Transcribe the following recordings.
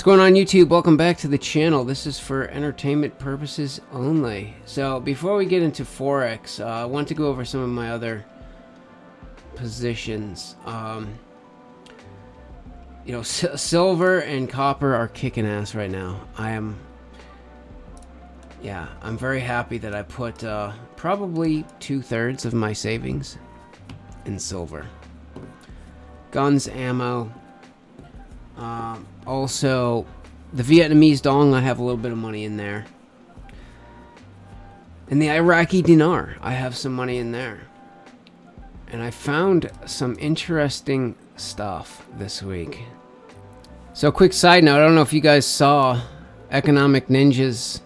What's going on, YouTube? Welcome back to the channel. This is for entertainment purposes only. So before we get into Forex, I want to go over some of my other positions. Silver and copper are kicking ass right now. I'm very happy that I put probably 2/3 of my savings in silver. Guns, ammo. Also, the Vietnamese dong, I have a little bit of money in there. And the Iraqi dinar, I have some money in there. And I found some interesting stuff this week. So, quick side note, I don't know if you guys saw Economic Ninja's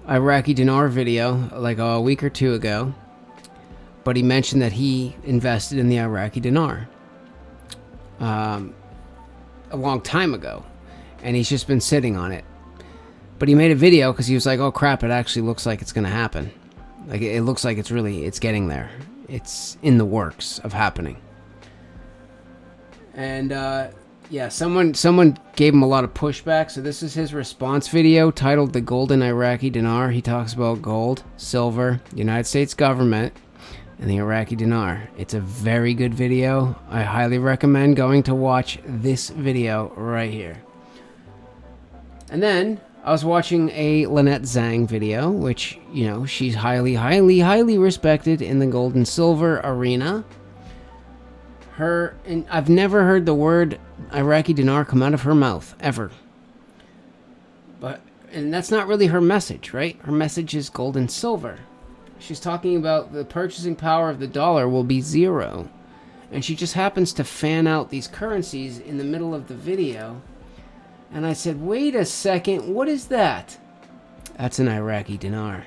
Iraqi dinar video like a week or two ago. But he mentioned that he invested in the Iraqi dinar a long time ago, and he's just been sitting on it. But he made a video because he was like, oh crap, it actually looks like it's gonna happen. Like, it looks like it's getting there. It's in the works of happening. And someone gave him a lot of pushback, so this is his response video titled The Golden Iraqi Dinar. He talks about gold, silver, United States government, and the Iraqi dinar. It's a very good video. I highly recommend going to watch this video right here. And then I was watching a Lynette Zhang video, which, she's highly respected in the gold and silver arena. And I've never heard the word Iraqi dinar come out of her mouth, ever. And that's not really her message, right? Her message is gold and silver. She's talking about the purchasing power of the dollar will be zero. And she just happens to fan out these currencies in the middle of the video. And I said, wait a second, what is that? That's an Iraqi dinar.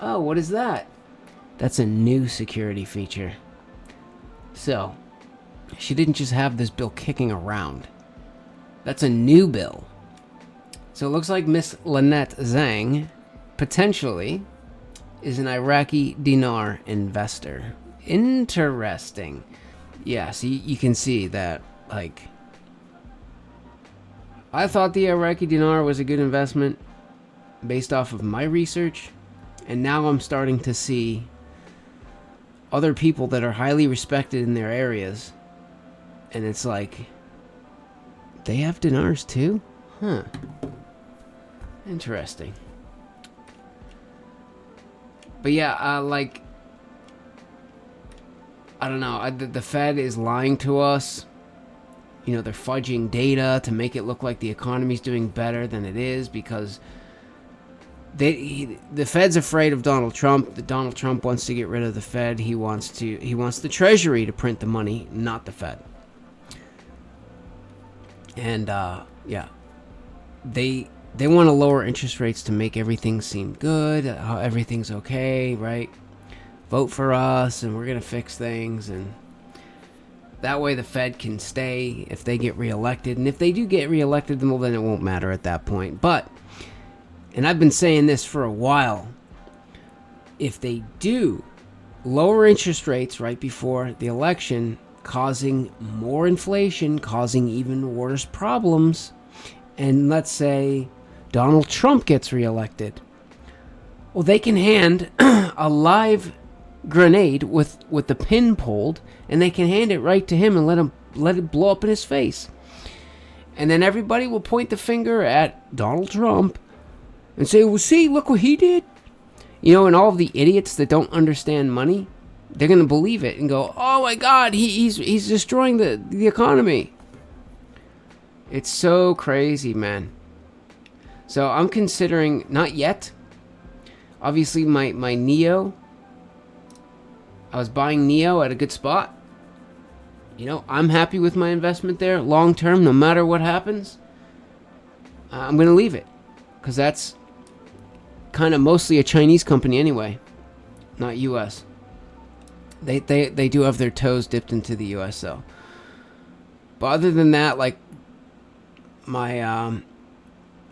Oh, what is that? That's a new security feature. So, she didn't just have this bill kicking around. That's a new bill. So it looks like Miss Lynette Zhang, potentially, is an Iraqi dinar investor. Interesting. Yeah, so you can see that, like, I thought the Iraqi dinar was a good investment based off of my research, and now I'm starting to see other people that are highly respected in their areas, and it's like, they have dinars too? Huh. Interesting. But yeah, I don't know. The Fed is lying to us. They're fudging data to make it look like the economy's doing better than it is because the Fed's afraid of Donald Trump. Donald Trump wants to get rid of the Fed. He wants the Treasury to print the money, not the Fed. And they want to lower interest rates to make everything seem good, how everything's okay, right? Vote for us and we're going to fix things, and that way the Fed can stay if they get reelected. And if they do get reelected, then it won't matter at that point. But, and I've been saying this for a while, if they do lower interest rates right before the election, causing more inflation, causing even worse problems, and let's say Donald Trump gets reelected, well, they can hand a live grenade with the pin pulled, and they can hand it right to him and let it blow up in his face. And then everybody will point the finger at Donald Trump and say, well, see, look what he did. And all of the idiots that don't understand money, they're going to believe it and go, oh my God, he's destroying the economy. It's so crazy, man. So I'm considering, not yet, obviously my Neo, I was buying Neo at a good spot. I'm happy with my investment there long term, no matter what happens. I'm going to leave it because that's kind of mostly a Chinese company anyway, not US. They do have their toes dipped into the US though. But other than that, like my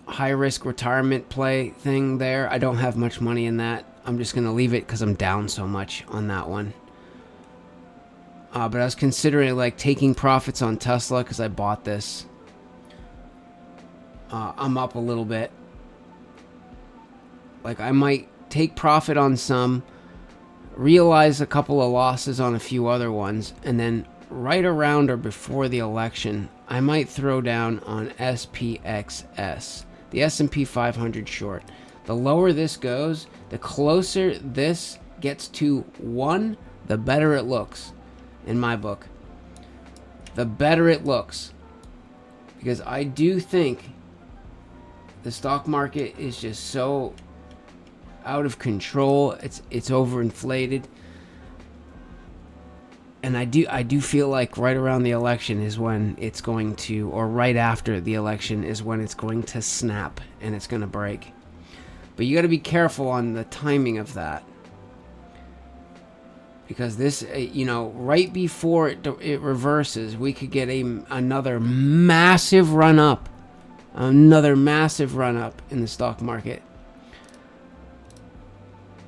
high risk retirement play thing there, I don't have much money in that. I'm just going to leave it because I'm down so much on that one. But I was considering taking profits on Tesla because I bought this. I'm up a little bit. Like, I might take profit on some, realize a couple of losses on a few other ones, and then right around or before the election, I might throw down on SPXS, the S&P 500 short. The lower this goes, the closer this gets to 1, the better it looks, in my book. The better it looks. Because I do think the stock market is just so out of control. It's overinflated. And I do feel like right around the election is when it's going to, or right after the election is when it's going to snap and it's going to break. But you got to be careful on the timing of that. Because this, right before it reverses, we could get another massive run up. Another massive run up in the stock market.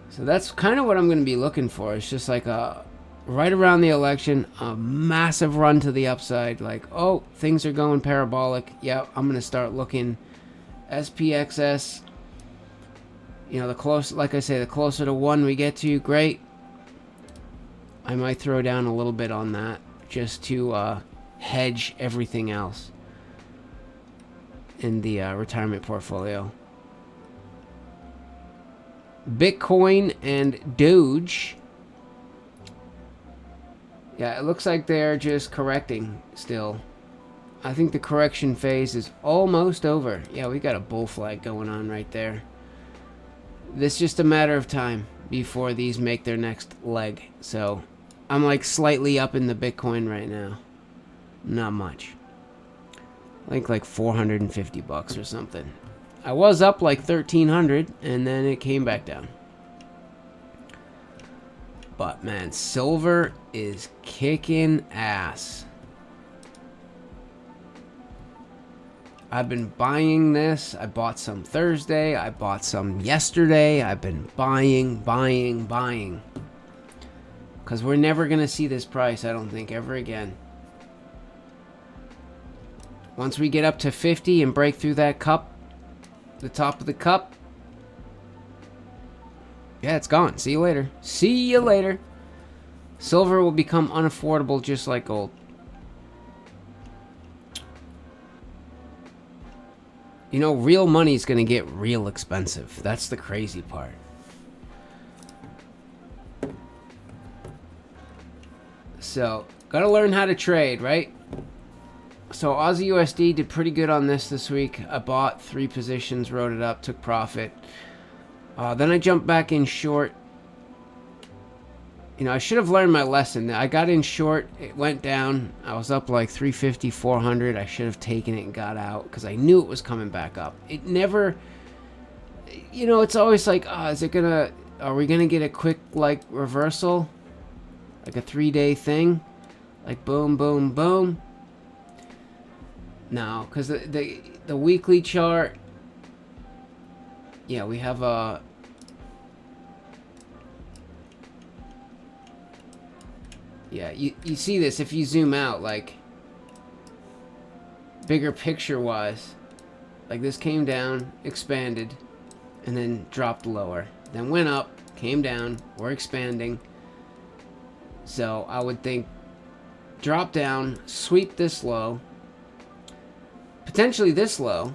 So that's kind of what I'm going to be looking for. It's just like right around the election, a massive run to the upside. Like, oh, things are going parabolic. Yeah, I'm going to start looking SPXS. The closer, like I say, the closer to 1 we get to, great. I might throw down a little bit on that just to hedge everything else in the retirement portfolio. Bitcoin and Doge. Yeah, it looks like they're just correcting still. I think the correction phase is almost over. Yeah, we got a bull flag going on right there. This is just a matter of time before these make their next leg. So I'm like slightly up in the Bitcoin right now. Not much. I think like $450 or something. I was up like 1,300 and then it came back down. But man, silver is kicking ass. I've been buying this. I bought some Thursday. I bought some yesterday. I've been buying. Because we're never going to see this price, I don't think, ever again. Once we get up to 50 and break through that cup, the top of the cup, yeah, it's gone. See you later. See you later. Silver will become unaffordable just like gold. Real money's going to get real expensive. That's the crazy part. So, got to learn how to trade, right? So, Aussie USD did pretty good on this week. I bought 3 positions, wrote it up, took profit. Then I jumped back in short. I should have learned my lesson. I got in short. It went down. I was up like 350, 400. I should have taken it and got out because I knew it was coming back up. It never, it's always like, are we going to get a quick like reversal? Like a 3-day thing? Like boom, boom, boom? No, because the weekly chart, yeah, we have a... Yeah, you see this if you zoom out, like, bigger picture-wise. Like, this came down, expanded, and then dropped lower. Then went up, came down, we're expanding. So, I would think, drop down, sweep this low, potentially this low,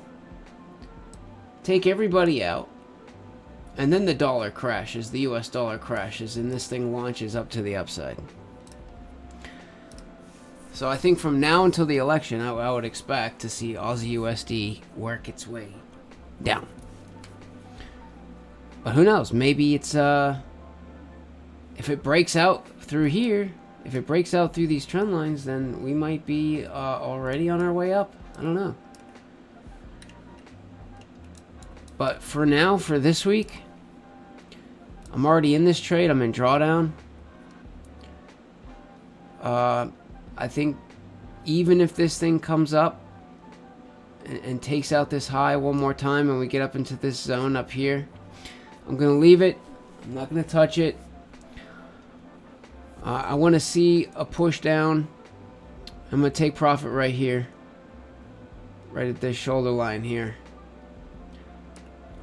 take everybody out, and then the dollar crashes, the US dollar crashes, and this thing launches up to the upside. So I think from now until the election, I would expect to see Aussie USD work its way down. But who knows? Maybe it's, if it breaks out through here, if it breaks out through these trend lines, then we might be already on our way up. I don't know. But for now, for this week, I'm already in this trade. I'm in drawdown. I think even if this thing comes up and takes out this high one more time and we get up into this zone up here, I'm going to leave it. I'm not going to touch it. I want to see a push down. I'm going to take profit right here. Right at this shoulder line here.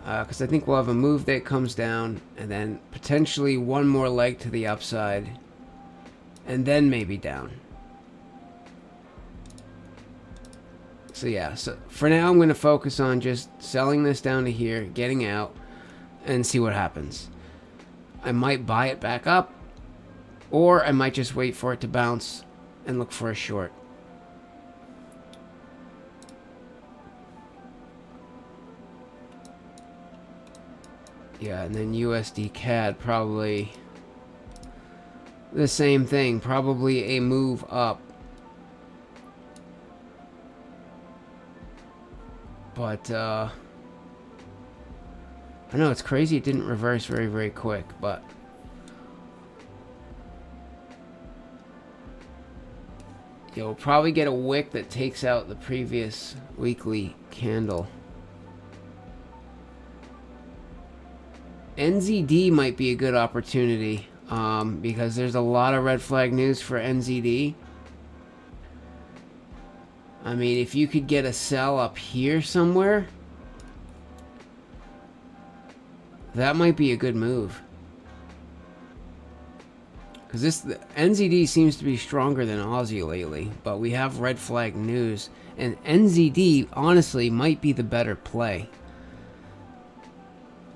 because I think we'll have a move that comes down, and then potentially one more leg to the upside, and then maybe down. So yeah, so for now I'm going to focus on just selling this down to here, getting out, and see what happens. I might buy it back up, or I might just wait for it to bounce and look for a short. Yeah, and then USD CAD probably the same thing, probably a move up. But I know it's crazy it didn't reverse very, very quick, but you'll probably get a wick that takes out the previous weekly candle. NZD might be a good opportunity because there's a lot of red flag news for NZD. I mean, if you could get a sell up here somewhere, that might be a good move. Because the NZD seems to be stronger than Aussie lately, but we have red flag news, and NZD honestly might be the better play.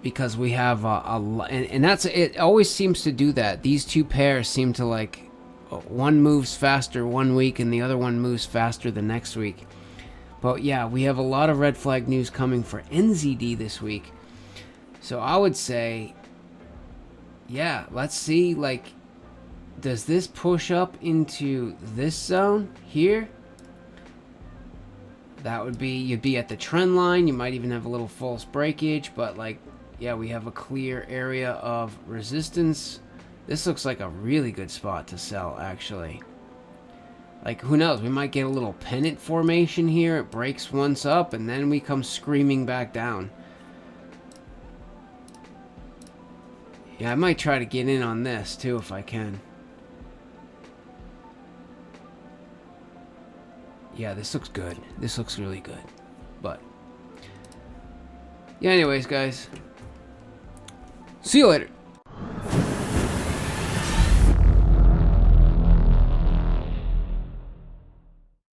Because we have and that's it. Always seems to do that. These two pairs seem to like one moves faster one week and the other one moves faster the next week. But yeah, we have a lot of red flag news coming for NZD this week. So I would say, yeah, let's see, like, does this push up into this zone here? That would be, you'd be at the trend line. You might even have a little false breakage, but like, yeah, we have a clear area of resistance. This looks like a really good spot to sell, actually. Like, who knows? We might get a little pennant formation here. It breaks once up, and then we come screaming back down. Yeah, I might try to get in on this, too, if I can. Yeah, this looks good. This looks really good. But, yeah, anyways, guys. See you later.